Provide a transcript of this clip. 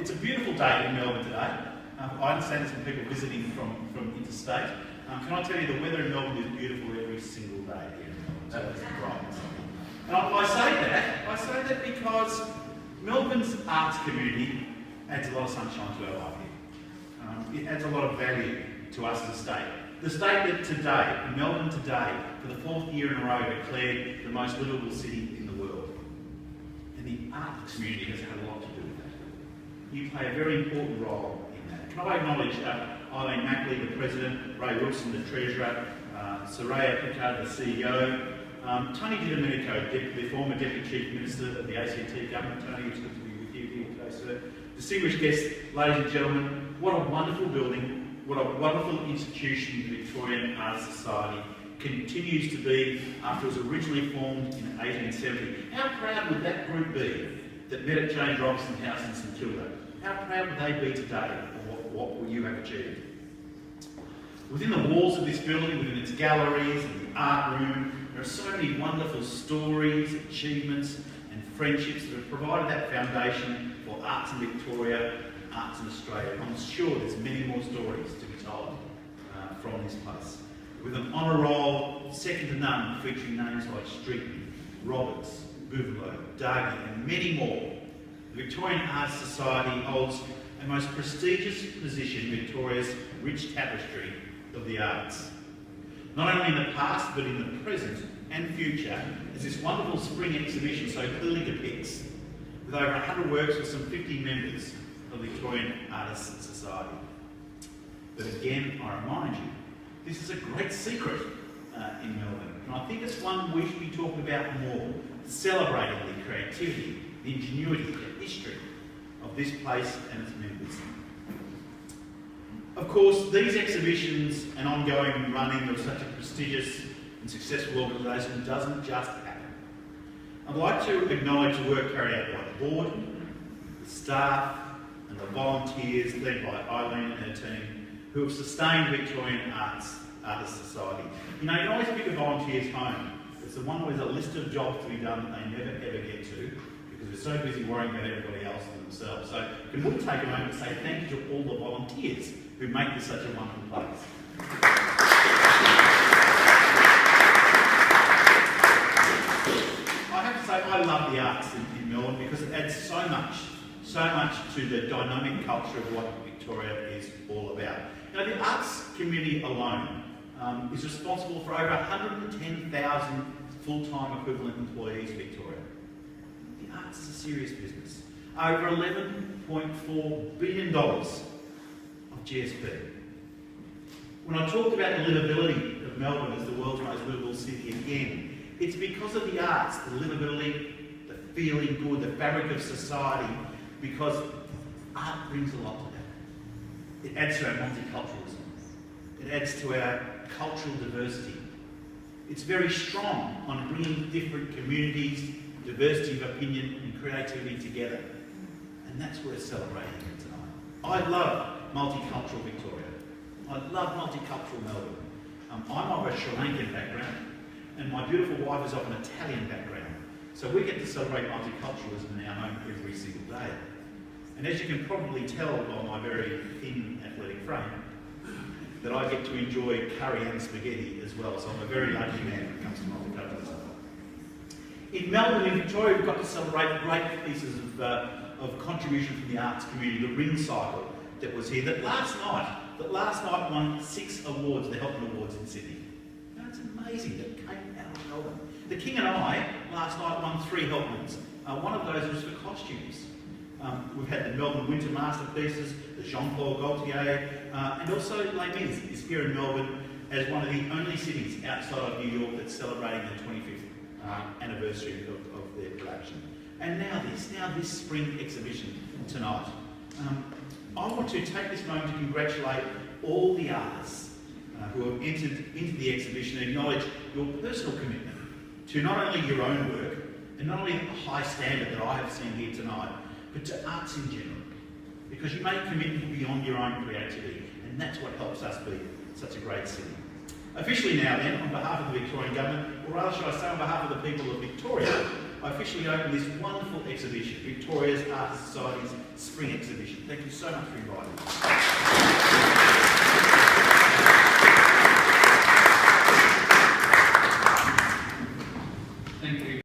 it's a beautiful day in Melbourne today. I understand there's some people visiting from interstate. Can I tell you, the weather in Melbourne is beautiful every single day here in Melbourne. So it's bright. And I say that because Melbourne's arts community adds a lot of sunshine to our life here. It adds a lot of value to us as a state. The state that today, Melbourne today, for the 4th year in a row, declared the most livable city in the world. And the arts community has had a lot to do with that. You play a very important role in that. Can I acknowledge Eileen Mackley, the President, Ray Wilson, the Treasurer, Soraya Pickard, the CEO, Tony Didomenico, the former Deputy Chief Minister of the ACT Government. Tony, it's good to be with you here today, sir. Distinguished guests, ladies and gentlemen, what a wonderful building, what a wonderful institution the Victorian Artists Society continues to be after it was originally formed in 1870. How proud would that group be that met at James Robinson House in St Kilda? How proud would they be today of what you have achieved? Within the walls of this building, within its galleries and the art room, there are so many wonderful stories, achievements and friendships that have provided that foundation for arts in Victoria, arts in Australia. I'm sure there's many more stories to be told from this place. With an honour roll second to none, featuring names like Streeton, Roberts, Bouvelot, Dargie and many more, the Victorian Artists Society holds a most prestigious position in Victoria's rich tapestry of the arts. Not only in the past, but in the present and future, as this wonderful spring exhibition so clearly depicts, with over 100 works with some 50 members of the Victorian Artists Society. But again, I remind you, this is a great secret in Melbourne, and I think it's one we should be talking about more, celebrating the creativity, the ingenuity, the history of this place and its members. Of course, these exhibitions and ongoing running of such a prestigious and successful organisation doesn't just happen. I'd like to acknowledge the work carried out by the board, the staff and the volunteers led by Eileen and her team who have sustained Victorian Artists Society. You know, you always pick the volunteers home. It's the one where there's a list of jobs to be done that they never ever get to because they're so busy worrying about everybody else than themselves. So can we take a moment to say thank you to all the volunteers who make this such a wonderful place. I have to say I love the arts in Melbourne because it adds so much to the dynamic culture of what Victoria is all about. You know, the arts community alone is responsible for over 110,000 full-time equivalent employees in Victoria. The arts is a serious business. Over $11.4 billion of GSP. When I talked about the livability of Melbourne as the world's most livable city again, it's because of the arts, the livability, the feeling good, the fabric of society, because art brings a lot to that. It adds to our multiculturalism. It adds to our cultural diversity. It's very strong on bringing different communities, diversity of opinion and creativity together. And that's what we're celebrating here tonight. I love multicultural Victoria. I love multicultural Melbourne. I'm of a Sri Lankan background and my beautiful wife is of an Italian background. So we get to celebrate multiculturalism in our home every single day. And as you can probably tell by my very thin athletic frame, that I get to enjoy curry and spaghetti as well. So I'm a very lucky man when it comes to multiculturalism. In Melbourne, in Victoria, we've got to celebrate great pieces of contribution from the arts community. The Ring Cycle that was here, that last night won 6 awards, the Helpman Awards in Sydney. Now, it's amazing that it came out of Melbourne. The King and I last night won 3 Helpmans. One of those was for costumes. We've had the Melbourne Winter Masterpieces, the Jean-Paul Gaultier, and also Les Mis is here in Melbourne as one of the only cities outside of New York that's celebrating the 25th anniversary of their production. And now this spring exhibition tonight. I want to take this moment to congratulate all the artists who have entered into the exhibition and acknowledge your personal commitment to not only your own work, and not only the high standard that I have seen here tonight, but to arts in general. Because you make commitment beyond your own creativity, and that's what helps us be such a great city. Officially now then, on behalf of the Victorian Government, or rather should I say on behalf of the people of Victoria, I officially open this wonderful exhibition, Victoria's Artists Society's Spring Exhibition. Thank you so much for inviting me.